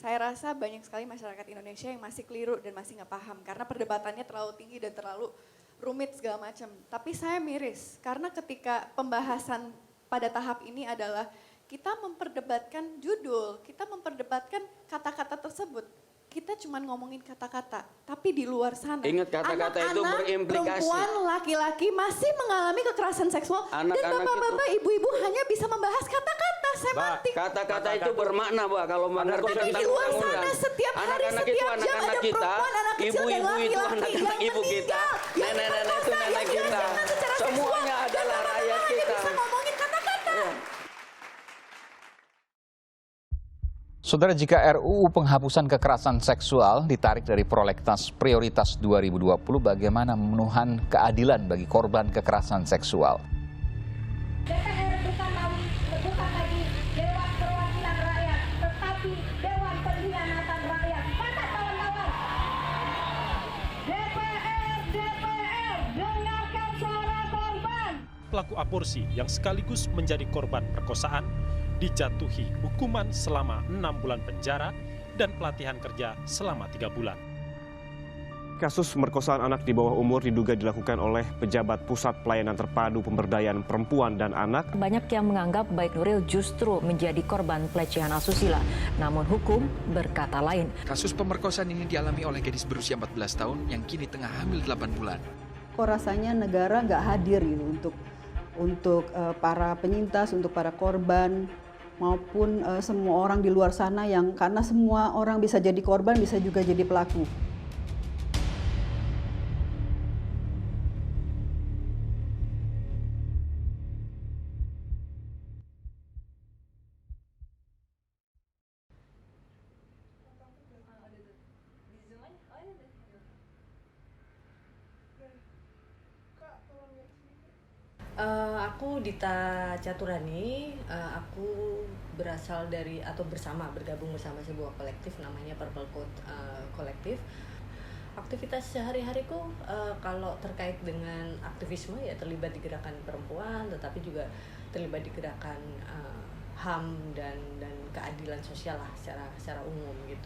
Saya rasa banyak sekali masyarakat Indonesia yang masih keliru dan masih nggak paham karena perdebatannya terlalu tinggi dan terlalu rumit segala macam. Tapi saya miris karena ketika pembahasan pada tahap ini adalah kita memperdebatkan judul, kita memperdebatkan kata-kata tersebut. Kita cuma ngomongin kata-kata, tapi di luar sana ingat kata-kata itu berimplikasi. Perempuan, laki-laki masih mengalami kekerasan seksual dan bapak-bapak, ibu-ibu hanya bisa membahas kata-kata semantik. Kata-kata itu bermakna, Mbak, kalau mengerti tapi di luar sana setiap hari, setiap jam ada perempuan, anak kecil dan laki-laki yang meninggal, yang nenek-nenek itu nenek kita, semuanya adalah rakyat kita. Bisa ngomongin kata-kata. Saudara, jika RUU penghapusan kekerasan seksual ditarik dari prolegnas prioritas 2020, bagaimana pemenuhan keadilan bagi korban kekerasan seksual? DPR bukan lagi Dewan Perwakilan Rakyat, tetapi Dewan Pengkhianatan Rakyat. Maka kawan-kawan, DPR, dengarkan suara korban. Pelaku aborsi yang sekaligus menjadi korban perkosaan dijatuhi hukuman selama 6 bulan penjara dan pelatihan kerja selama 3 bulan. Kasus pemerkosaan anak di bawah umur diduga dilakukan oleh pejabat Pusat Pelayanan Terpadu Pemberdayaan Perempuan dan Anak. Banyak yang menganggap Baik Nuril justru menjadi korban pelecehan asusila, namun hukum berkata lain. Kasus pemerkosaan ini dialami oleh gadis berusia 14 tahun yang kini tengah hamil 8 bulan. Kok rasanya negara nggak hadir gitu untuk para penyintas, untuk para korban, maupun semua orang di luar sana yang karena semua orang bisa jadi korban, bisa juga jadi pelaku. Aku Dita Caturani, aku berasal dari atau bergabung bersama sebuah kolektif namanya Purple Code Kolektif. Aktivitas sehari-hariku kalau terkait dengan aktivisme ya terlibat di gerakan perempuan, tetapi juga terlibat di gerakan HAM dan keadilan sosial lah secara umum gitu.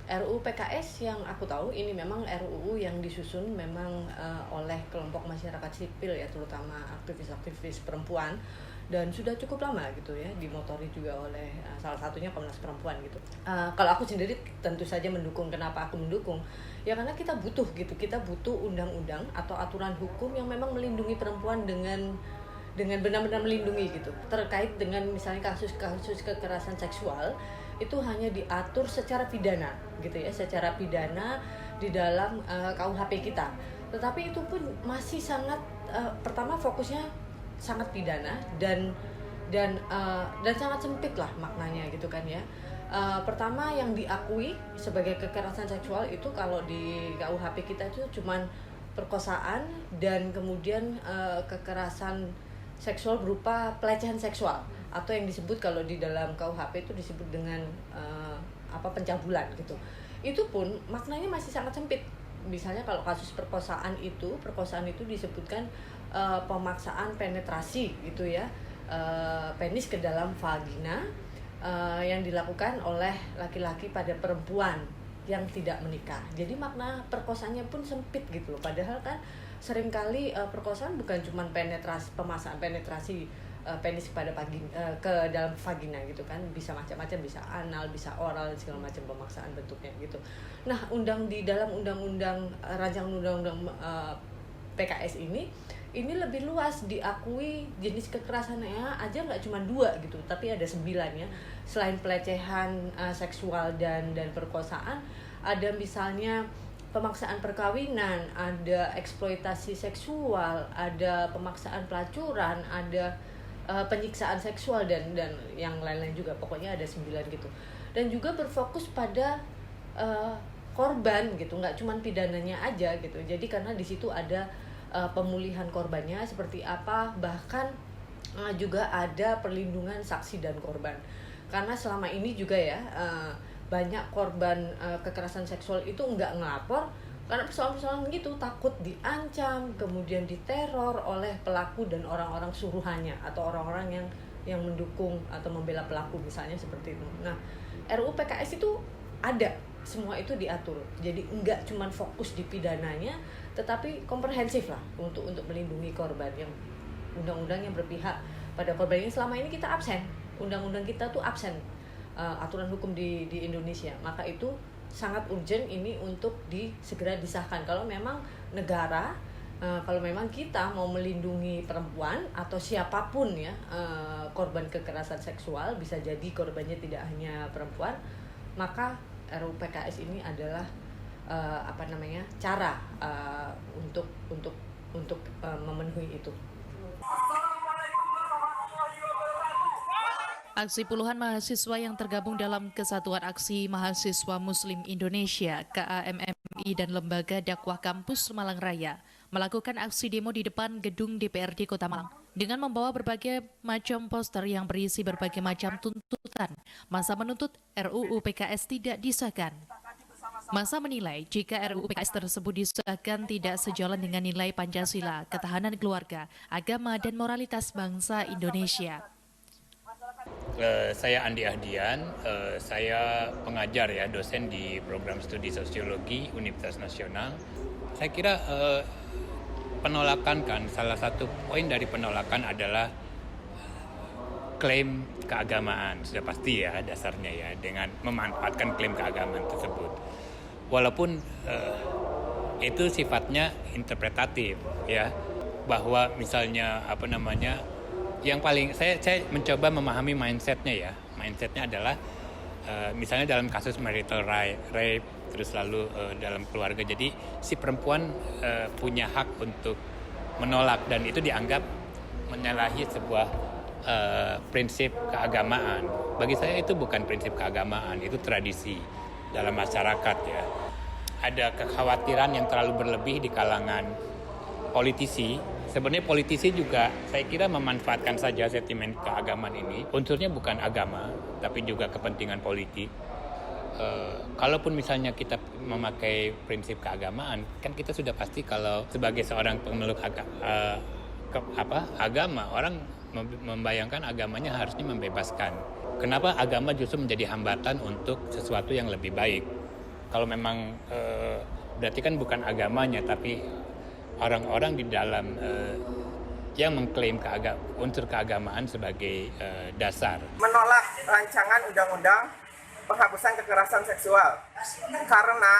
RUU PKS yang aku tahu ini memang RUU yang disusun memang oleh kelompok masyarakat sipil ya, terutama aktivis-aktivis perempuan, dan sudah cukup lama gitu ya, dimotori juga oleh salah satunya Komnas Perempuan gitu. Kalau aku sendiri tentu saja mendukung. Kenapa aku mendukung? Ya karena kita butuh undang-undang atau aturan hukum yang memang melindungi perempuan dengan benar-benar melindungi gitu. Terkait dengan misalnya kasus-kasus kekerasan seksual itu hanya diatur secara pidana gitu ya, secara pidana di dalam KUHP kita. Tetapi itu pun masih sangat pertama fokusnya sangat pidana dan sangat sempit lah maknanya gitu kan ya. Pertama yang diakui sebagai kekerasan seksual itu kalau di KUHP kita itu cuman perkosaan dan kemudian kekerasan seksual berupa pelecehan seksual atau yang disebut kalau di dalam KUHP itu disebut dengan pencabulan gitu. Itu pun maknanya masih sangat sempit. Misalnya kalau kasus perkosaan itu disebutkan pemaksaan penetrasi gitu ya, penis ke dalam vagina yang dilakukan oleh laki-laki pada perempuan yang tidak menikah. Jadi makna perkosaannya pun sempit gitu loh. Padahal kan seringkali perkosaan bukan cuma pemaksaan penetrasi penis kepada ke dalam vagina gitu kan, bisa macam-macam, bisa anal, bisa oral, segala macam pemaksaan bentuknya gitu. Nah, di dalam rancangan undang-undang PKS ini lebih luas, diakui jenis kekerasannya aja nggak cuma 2 gitu, tapi ada 9 ya. Selain pelecehan seksual dan perkosaan, ada misalnya pemaksaan perkawinan, ada eksploitasi seksual, ada pemaksaan pelacuran, ada penyiksaan seksual dan yang lain-lain juga, pokoknya ada 9 gitu. Dan juga berfokus pada korban gitu, nggak cuma pidananya aja gitu. Jadi karena di situ ada pemulihan korbannya seperti apa, bahkan juga ada perlindungan saksi dan korban. Karena selama ini juga ya banyak korban kekerasan seksual itu nggak ngelapor karena persoalan-persoalan gitu, takut diancam, kemudian diteror oleh pelaku dan orang-orang suruhannya atau orang-orang yang yang mendukung atau membela pelaku misalnya seperti itu. Nah, RUU PKS itu ada, semua itu diatur. Jadi enggak cuma fokus di pidananya, tetapi komprehensif lah untuk melindungi korban, yang undang-undang yang berpihak pada korban ini. Selama ini kita absen, undang-undang kita tuh absen aturan hukum di Indonesia. Maka itu sangat urgent ini untuk segera disahkan. Kalau memang negara, kalau memang kita mau melindungi perempuan atau siapapun ya, korban kekerasan seksual, bisa jadi korbannya tidak hanya perempuan, maka RUU PKS ini adalah cara untuk memenuhi itu. Aksi puluhan mahasiswa yang tergabung dalam Kesatuan Aksi Mahasiswa Muslim Indonesia (KAMMI) dan Lembaga Dakwah Kampus Malang Raya melakukan aksi demo di depan gedung DPRD Kota Malang dengan membawa berbagai macam poster yang berisi berbagai macam tuntutan. Masa menuntut RUU PKS tidak disahkan. Masa menilai jika RUU PKS tersebut disahkan tidak sejalan dengan nilai Pancasila, ketahanan keluarga, agama, dan moralitas bangsa Indonesia. Saya Andi Ahdian, saya pengajar ya, dosen di program studi sosiologi Universitas Nasional. Saya kira penolakan salah satu poin dari penolakan adalah klaim keagamaan. Sudah pasti ya dasarnya ya, dengan memanfaatkan klaim keagamaan tersebut. Walaupun itu sifatnya interpretatif ya, bahwa misalnya yang paling saya mencoba memahami mindsetnya ya. Mindsetnya adalah misalnya dalam kasus marital rape, terus lalu dalam keluarga. Jadi si perempuan punya hak untuk menolak, dan itu dianggap menyalahi sebuah prinsip keagamaan. Bagi saya itu bukan prinsip keagamaan, itu tradisi dalam masyarakat ya. Ada kekhawatiran yang terlalu berlebih di kalangan politisi. Sebenarnya politisi juga saya kira memanfaatkan saja sentimen keagamaan ini. Unsurnya bukan agama, tapi juga kepentingan politik. Kalaupun misalnya kita memakai prinsip keagamaan, kan kita sudah pasti kalau sebagai seorang pemeluk agama, orang membayangkan agamanya harusnya membebaskan. Kenapa agama justru menjadi hambatan untuk sesuatu yang lebih baik? Kalau memang berarti kan bukan agamanya, tapi orang-orang di dalam yang mengklaim unsur keagamaan sebagai dasar. Menolak rancangan undang-undang penghapusan kekerasan seksual karena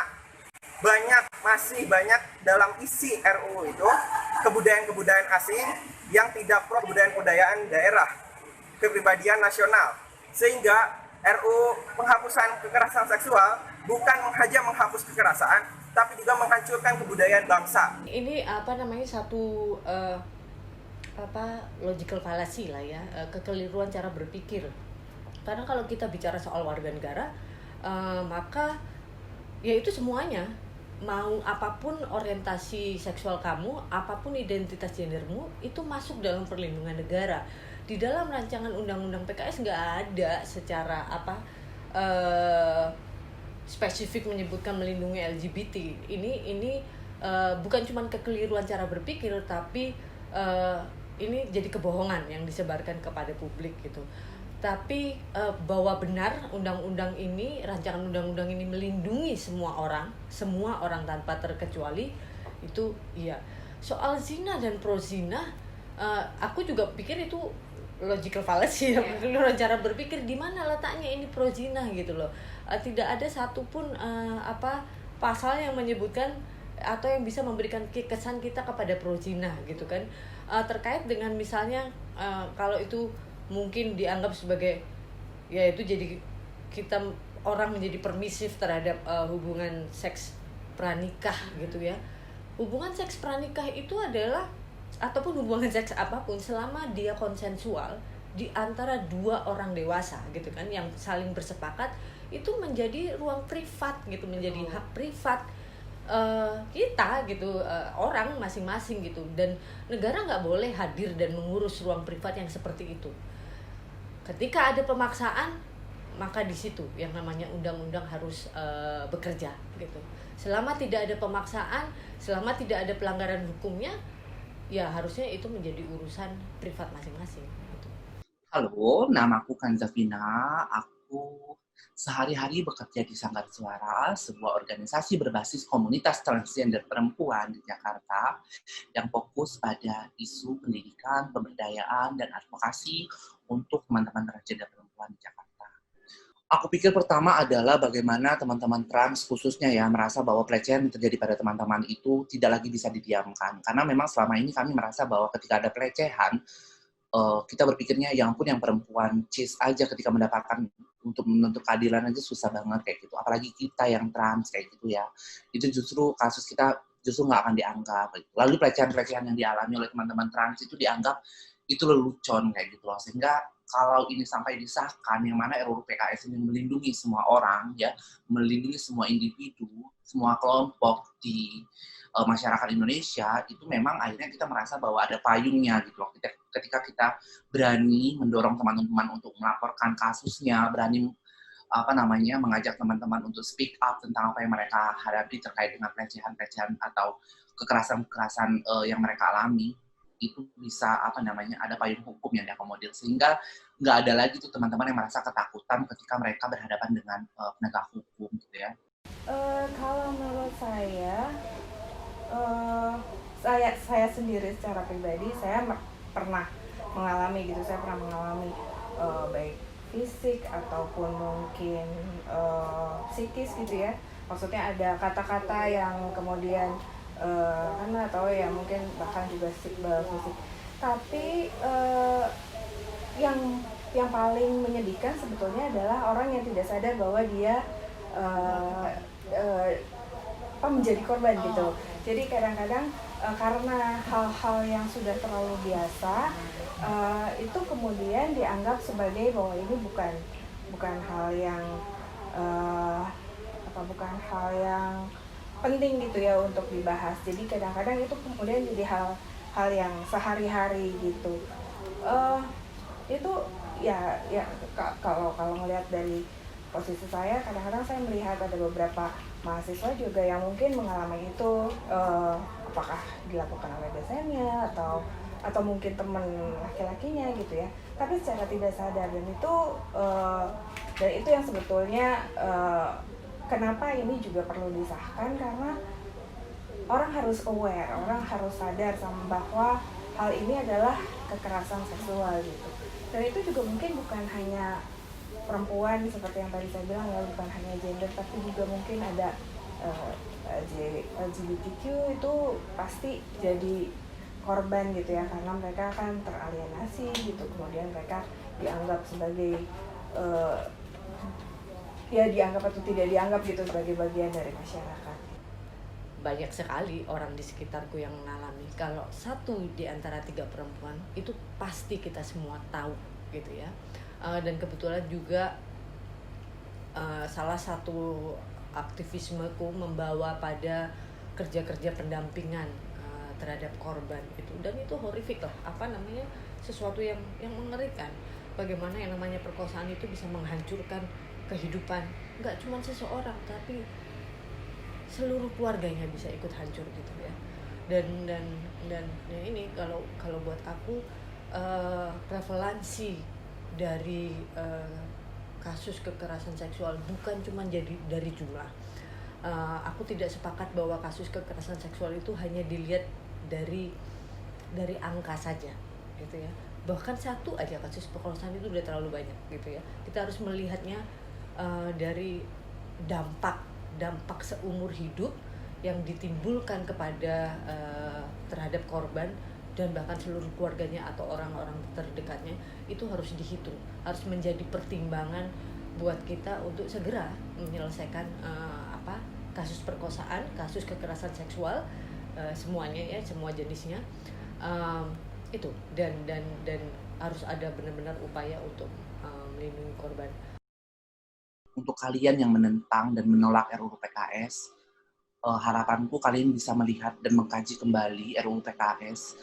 masih banyak dalam isi RUU itu kebudayaan-kebudayaan asing yang tidak pro kebudayaan daerah, kepribadian nasional, sehingga RUU penghapusan kekerasan seksual bukan hanya menghapus kekerasan, tapi juga menghancurkan kebudayaan bangsa. Ini satu logical fallacy lah ya, kekeliruan cara berpikir. Karena kalau kita bicara soal warga negara, maka ya itu semuanya, mau apapun orientasi seksual kamu, apapun identitas gendermu, itu masuk dalam perlindungan negara. Di dalam rancangan undang-undang PKS nggak ada secara spesifik menyebutkan melindungi LGBT. Ini bukan cuma kekeliruan cara berpikir, tapi ini jadi kebohongan yang disebarkan kepada publik gitu. Tapi bahwa benar rancangan undang-undang ini melindungi semua orang tanpa terkecuali, itu iya. Soal zina dan pro zina, aku juga pikir itu logical fallacy, cara berpikir di mana letaknya ini pro zina gitu loh. Tidak ada satupun pasal yang menyebutkan atau yang bisa memberikan kesan kita kepada pro zina gitu kan. Terkait dengan misalnya kalau itu mungkin dianggap sebagai, ya itu jadi kita orang menjadi permisif terhadap hubungan seks pranikah gitu ya. Hubungan seks pranikah itu adalah, ataupun hubungan seks apapun, selama dia konsensual di antara dua orang dewasa gitu kan, yang saling bersepakat, itu menjadi ruang privat gitu, menjadi hak privat kita gitu, orang masing-masing gitu, dan negara nggak boleh hadir dan mengurus ruang privat yang seperti itu. Ketika ada pemaksaan, maka di situ yang namanya undang-undang harus bekerja gitu. Selama tidak ada pemaksaan, selama tidak ada pelanggaran hukumnya, ya harusnya itu menjadi urusan privat masing-masing gitu. Halo, namaku Kanzafina. Aku sehari-hari bekerja di Sanggar Suara, sebuah organisasi berbasis komunitas transgender perempuan di Jakarta yang fokus pada isu pendidikan, pemberdayaan, dan advokasi untuk teman-teman transgender perempuan di Jakarta. Aku pikir pertama adalah bagaimana teman-teman trans khususnya ya merasa bahwa pelecehan yang terjadi pada teman-teman itu tidak lagi bisa didiamkan. Karena memang selama ini kami merasa bahwa ketika ada pelecehan, kita berpikirnya ya ampun yang perempuan cis aja ketika mendapatkan untuk menuntut keadilan aja susah banget kayak gitu. Apalagi kita yang trans kayak gitu ya. Itu justru kasus kita justru nggak akan dianggap. Gitu. Lalu pelecehan-pelecehan yang dialami oleh teman-teman trans itu dianggap itu lelucon kayak gitu loh. Sehingga kalau ini sampai disahkan, yang mana RUU PKS ini melindungi semua orang ya, melindungi semua individu, semua kelompok di masyarakat Indonesia, itu memang akhirnya kita merasa bahwa ada payungnya gitu loh. Ketika kita berani mendorong teman-teman untuk melaporkan kasusnya, berani mengajak teman-teman untuk speak up tentang apa yang mereka hadapi terkait dengan pelecehan-pelecehan atau kekerasan-kekerasan yang mereka alami, itu bisa ada payung hukum yang diakomodir sehingga nggak ada lagi tuh teman-teman yang merasa ketakutan ketika mereka berhadapan dengan penegak hukum gitu ya. Kalau menurut saya sendiri secara pribadi saya pernah mengalami baik fisik ataupun mungkin psikis gitu ya. Maksudnya ada kata-kata yang kemudian kan nggak tahu ya, mungkin bahkan juga fisik. Tapi yang paling menyedihkan sebetulnya adalah orang yang tidak sadar bahwa dia menjadi korban gitu. Jadi kadang-kadang karena hal-hal yang sudah terlalu biasa itu kemudian dianggap sebagai bahwa ini bukan hal yang bukan hal yang penting gitu ya untuk dibahas. Jadi kadang-kadang itu kemudian jadi hal yang sehari-hari gitu. Itu ya kalau ngelihat dari posisi saya, kadang-kadang saya melihat ada beberapa mahasiswa juga yang mungkin mengalami itu, apakah dilakukan oleh dosennya atau mungkin teman laki-lakinya gitu ya, tapi secara tidak sadar. Dan itu yang sebetulnya kenapa ini juga perlu disahkan, karena orang harus aware, orang harus sadar bahwa hal ini adalah kekerasan seksual gitu. Dan itu juga mungkin bukan hanya perempuan seperti yang tadi saya bilang ya, bukan hanya gender, tapi juga mungkin ada LGBTQ itu pasti jadi korban gitu ya, karena mereka kan teralienasi gitu, kemudian mereka dianggap sebagai dianggap atau tidak dianggap gitu sebagai bagian dari masyarakat. Banyak sekali orang di sekitarku yang mengalami. Kalau 1 di antara 3 perempuan itu pasti kita semua tahu gitu ya. Dan kebetulan juga salah satu aktivismeku membawa pada kerja-kerja pendampingan terhadap korban itu, dan itu horrific lah, sesuatu yang mengerikan. Bagaimana yang namanya perkosaan itu bisa menghancurkan kehidupan nggak cuma seseorang, tapi seluruh keluarganya bisa ikut hancur gitu ya. Dan ya ini kalau buat aku prevalensi dari kasus kekerasan seksual bukan cuma jadi dari jumlah. Aku tidak sepakat bahwa kasus kekerasan seksual itu hanya dilihat dari angka saja gitu ya. Bahkan 1 aja kasus perkosaan itu udah terlalu banyak gitu ya. Kita harus melihatnya dari dampak seumur hidup yang ditimbulkan kepada terhadap korban dan bahkan seluruh keluarganya atau orang-orang terdekatnya. Itu harus dihitung, harus menjadi pertimbangan buat kita untuk segera menyelesaikan kasus perkosaan, kasus kekerasan seksual, semuanya ya, semua jenisnya, itu dan harus ada benar-benar upaya untuk melindungi korban. Untuk kalian yang menentang dan menolak RUU PKS, harapanku kalian bisa melihat dan mengkaji kembali RUU PKS,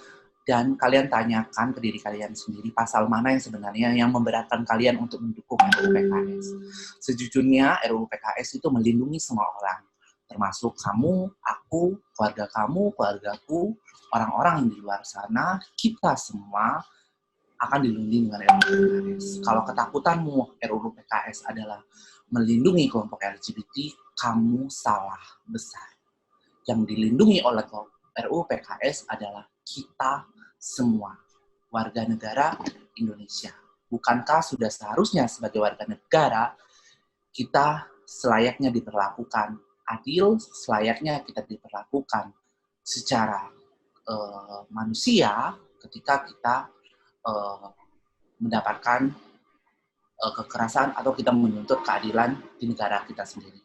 dan kalian tanyakan ke diri kalian sendiri pasal mana yang sebenarnya yang memberatkan kalian untuk mendukung RUU PKS. Sejujurnya RUU PKS itu melindungi semua orang, termasuk kamu, aku, keluargamu, keluargaku, orang-orang yang di luar sana, kita semua akan dilindungi dengan RUU PKS. Kalau ketakutanmu RUU PKS adalah melindungi kelompok LGBT, kamu salah besar. Yang dilindungi oleh RUU PKS adalah kita semua, warga negara Indonesia. Bukankah sudah seharusnya sebagai warga negara, kita selayaknya diperlakukan adil, selayaknya kita diperlakukan secara manusia ketika kita mendapatkan kekerasan atau kita menuntut keadilan di negara kita sendiri.